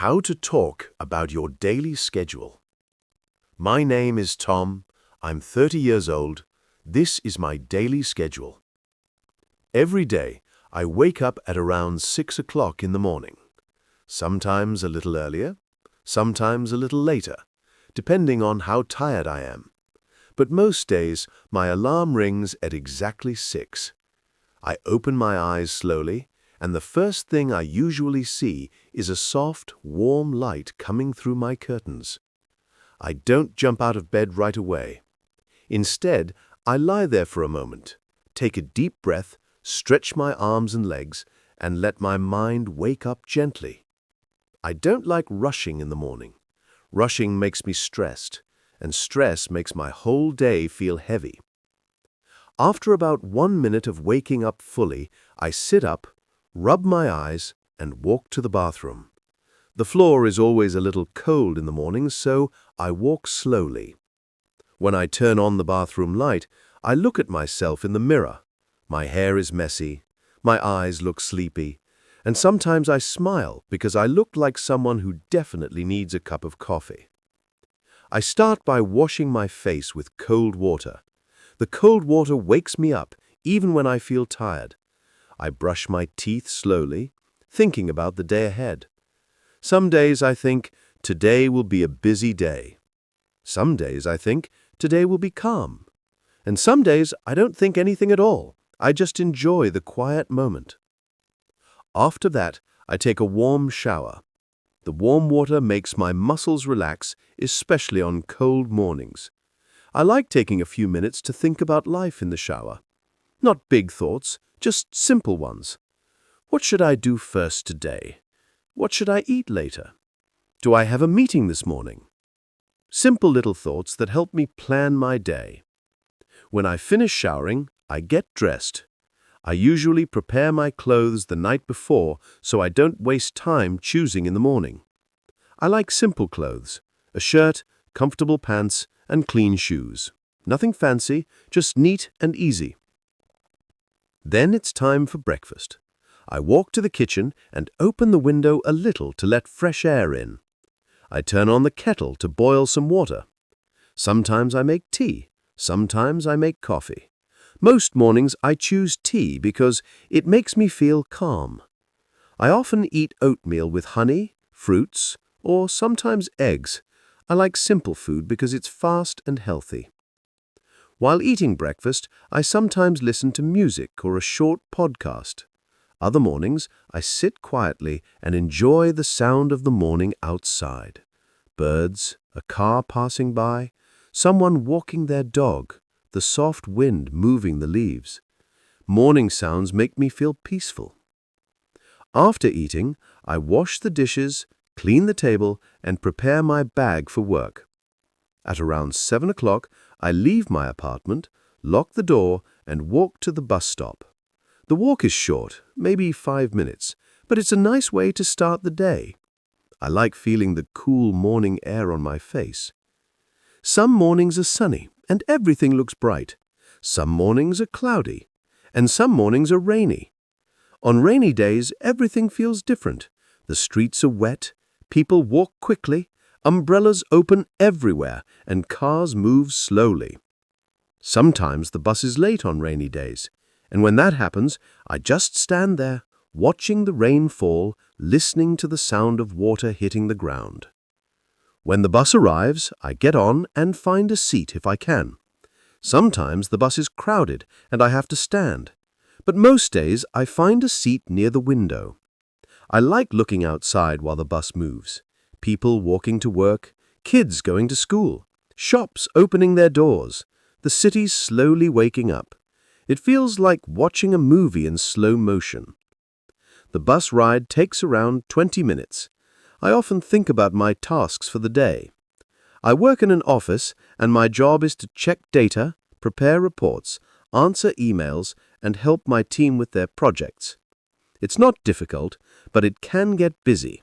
How to talk about your daily schedule. My name is Tom. I'm 30 years old. This is my daily schedule. Every day, I wake up at around 6 o'clock in the morning. Sometimes a little earlier, sometimes a little later, depending on how tired I am. But most days, my alarm rings at exactly 6. I open my eyes slowly, and the first thing I usually see is a soft, warm light coming through my curtains. I don't jump out of bed right away. Instead, I lie there for a moment, take a deep breath, stretch my arms and legs, and let my mind wake up gently. I don't like rushing in the morning. Rushing makes me stressed, and stress makes my whole day feel heavy. After about 1 minute of waking up fully, I sit up, rub my eyes, and walk to the bathroom. The floor is always a little cold in the mornings, so I walk slowly. When I turn on the bathroom light, I look at myself in the mirror. My hair is messy, my eyes look sleepy, and sometimes I smile because I look like someone who definitely needs a cup of coffee. I start by washing my face with cold water. The cold water wakes me up even when I feel tired. I brush my teeth slowly, thinking about the day ahead. Some days I think, today will be a busy day. Some days I think, today will be calm. And some days I don't think anything at all. I just enjoy the quiet moment. After that, I take a warm shower. The warm water makes my muscles relax, especially on cold mornings. I like taking a few minutes to think about life in the shower. Not big thoughts, just simple ones. What should I do first today? What should I eat later? Do I have a meeting this morning? Simple little thoughts that help me plan my day. When I finish showering, I get dressed. I usually prepare my clothes the night before so I don't waste time choosing in the morning. I like simple clothes, a shirt, comfortable pants, and clean shoes. Nothing fancy, just neat and easy. Then it's time for breakfast. I walk to the kitchen and open the window a little to let fresh air in. I turn on the kettle to boil some water. Sometimes I make tea, sometimes I make coffee. Most mornings I choose tea because it makes me feel calm. I often eat oatmeal with honey, fruits, or sometimes eggs. I like simple food because it's fast and healthy. While eating breakfast, I sometimes listen to music or a short podcast. Other mornings, I sit quietly and enjoy the sound of the morning outside. Birds, a car passing by, someone walking their dog, the soft wind moving the leaves. Morning sounds make me feel peaceful. After eating, I wash the dishes, clean the table, and prepare my bag for work. At around 7 o'clock, I leave my apartment, lock the door, and walk to the bus stop. The walk is short, maybe 5 minutes, but it's a nice way to start the day. I like feeling the cool morning air on my face. Some mornings are sunny, and everything looks bright. Some mornings are cloudy, and some mornings are rainy. On rainy days, everything feels different. The streets are wet, people walk quickly, umbrellas open everywhere, and cars move slowly. Sometimes the bus is late on rainy days, and when that happens, I just stand there, watching the rain fall, listening to the sound of water hitting the ground. When the bus arrives, I get on and find a seat if I can. Sometimes the bus is crowded and I have to stand, but most days I find a seat near the window. I like looking outside while the bus moves. People walking to work, kids going to school, shops opening their doors, the city slowly waking up. It feels like watching a movie in slow motion. The bus ride takes around 20 minutes. I often think about my tasks for the day. I work in an office, and my job is to check data, prepare reports, answer emails, and help my team with their projects. It's not difficult, but it can get busy.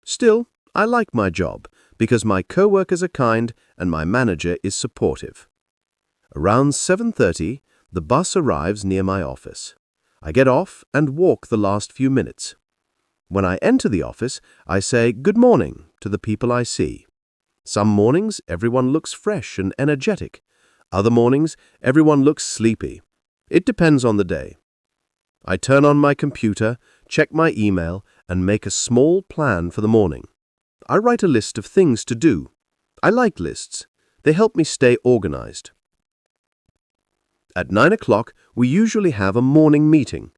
Still, I like my job because my coworkers are kind and my manager is supportive. Around 7:30, the bus arrives near my office. I get off and walk the last few minutes. When I enter the office, I say good morning to the people I see. Some mornings, everyone looks fresh and energetic. Other mornings, everyone looks sleepy. It depends on the day. I turn on my computer, check my email, and make a small plan for the morning. I write a list of things to do. I like lists. They help me stay organized. At 9 o'clock, we usually have a morning meeting.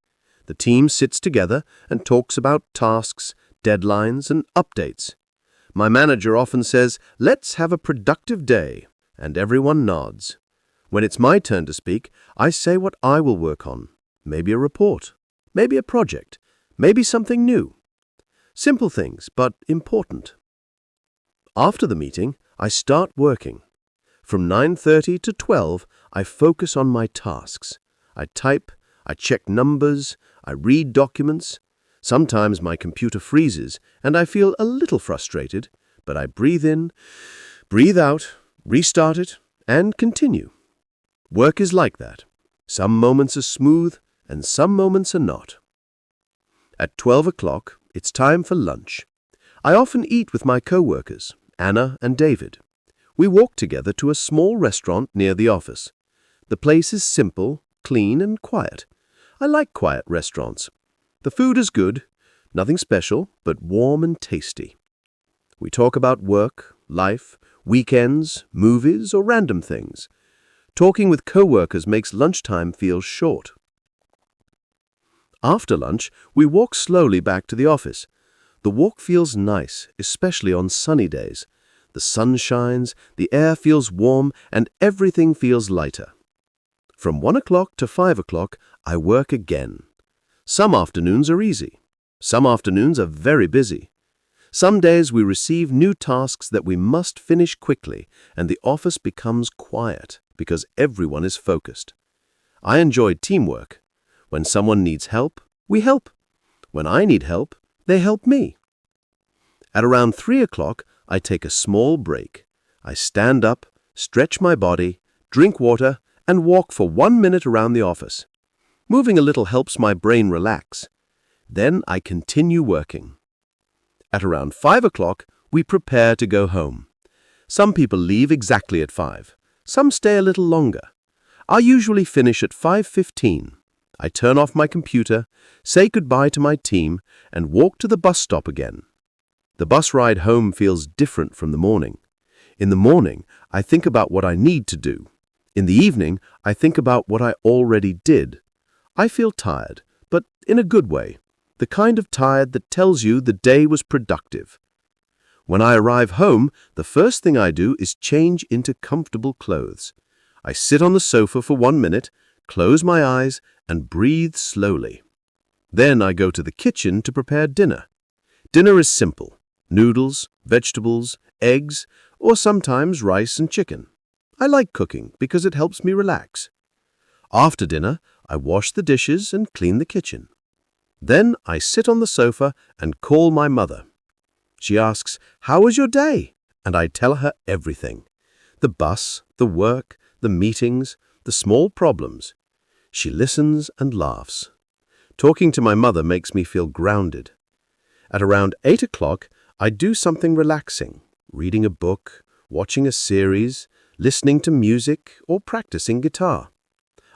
The team sits together and talks about tasks, deadlines, and updates. My manager often says, "Let's have a productive day," and everyone nods. When it's my turn to speak, I say what I will work on. Maybe a report, maybe a project, maybe something new. Simple things, but important. After the meeting, I start working. From 9:30 to 12, I focus on my tasks. I type, I check numbers, I read documents. Sometimes my computer freezes and I feel a little frustrated, but I breathe in, breathe out, restart it, and continue. Work is like that. Some moments are smooth and some moments are not. At 12 o'clock, it's time for lunch. I often eat with my co-workers, Anna and David. We walk together to a small restaurant near the office. The place is simple, clean, and quiet. I like quiet restaurants. The food is good, nothing special, but warm and tasty. We talk about work, life, weekends, movies, or random things. Talking with co-workers makes lunchtime feel short. After lunch, we walk slowly back to the office. The walk feels nice, especially on sunny days. The sun shines, the air feels warm, and everything feels lighter. From 1 o'clock to 5 o'clock, I work again. Some afternoons are easy. Some afternoons are very busy. Some days we receive new tasks that we must finish quickly, and the office becomes quiet because everyone is focused. I enjoy teamwork. When someone needs help, we help. When I need help, they help me. At around 3 o'clock, I take a small break. I stand up, stretch my body, drink water, and walk for 1 minute around the office. Moving a little helps my brain relax. Then I continue working. At around 5 o'clock, we prepare to go home. Some people leave exactly at 5. Some stay a little longer. I usually finish at 5:15. I turn off my computer, say goodbye to my team, and walk to the bus stop again. The bus ride home feels different from the morning. In the morning, I think about what I need to do. In the evening, I think about what I already did. I feel tired, but in a good way, the kind of tired that tells you the day was productive. When I arrive home, the first thing I do is change into comfortable clothes. I sit on the sofa for 1 minute, close my eyes, and breathe slowly. Then I go to the kitchen to prepare dinner. Dinner is simple: noodles, vegetables, eggs, or sometimes rice and chicken. I like cooking because it helps me relax. After dinner, I wash the dishes and clean the kitchen. Then I sit on the sofa and call my mother. She asks, "How was your day?" And I tell her everything: the bus, the work, the meetings, the small problems. She listens and laughs. Talking to my mother makes me feel grounded. At around 8 o'clock, I do something relaxing: reading a book, watching a series, listening to music, or practicing guitar.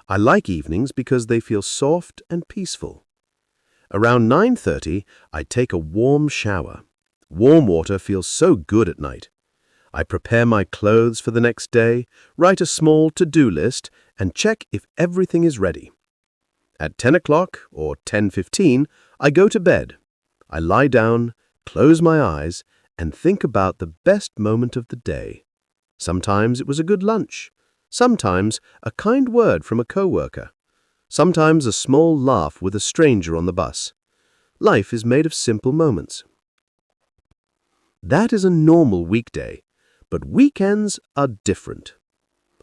I like evenings because they feel soft and peaceful. Around 9:30, I take a warm shower. Warm water feels so good at night. I prepare my clothes for the next day, write a small to-do list, and check if everything is ready. At 10 o'clock or 10:15, I go to bed. I lie down, close my eyes, and think about the best moment of the day. Sometimes it was a good lunch. Sometimes a kind word from a coworker. Sometimes a small laugh with a stranger on the bus. Life is made of simple moments. That is a normal weekday, but weekends are different.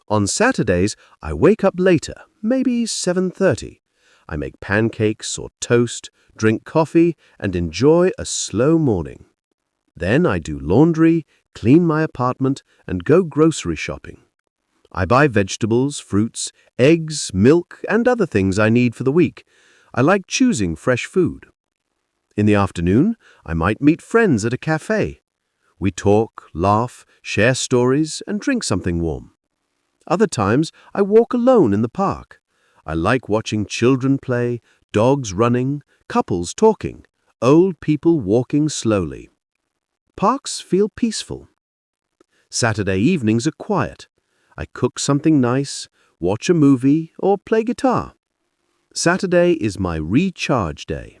On Saturdays, I wake up later, maybe 7:30. I make pancakes or toast, drink coffee, and enjoy a slow morning. Then I do laundry, clean my apartment, and go grocery shopping. I buy vegetables, fruits, eggs, milk, and other things I need for the week. I like choosing fresh food. In the afternoon, I might meet friends at a cafe. We talk, laugh, share stories, and drink something warm. Other times, I walk alone in the park. I like watching children play, dogs running, couples talking, old people walking slowly. Parks feel peaceful. Saturday evenings are quiet. I cook something nice, watch a movie, or play guitar. Saturday is my recharge day.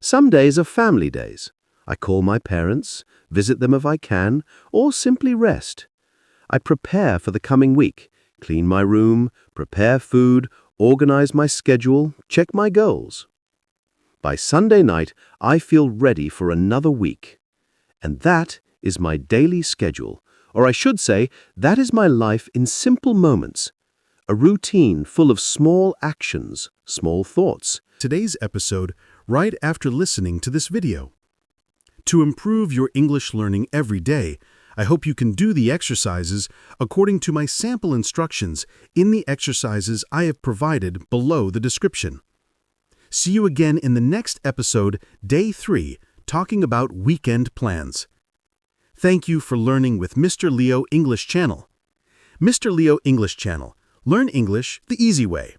Some days are family days. I call my parents, visit them if I can, or simply rest. I prepare for the coming week, clean my room, prepare food, organize my schedule, check my goals. By Sunday night, I feel ready for another week. And that is my daily schedule, or I should say, that is my life in simple moments. A routine full of small actions, small thoughts. Today's episode right after listening to this video. To improve your English learning every day, I hope you can do the exercises according to my sample instructions in the exercises I have provided below the description. See you again in the next episode, Day 3, talking about weekend plans. Thank you for learning with Mr. Leo English Channel. Mr. Leo English Channel. Learn English the easy way.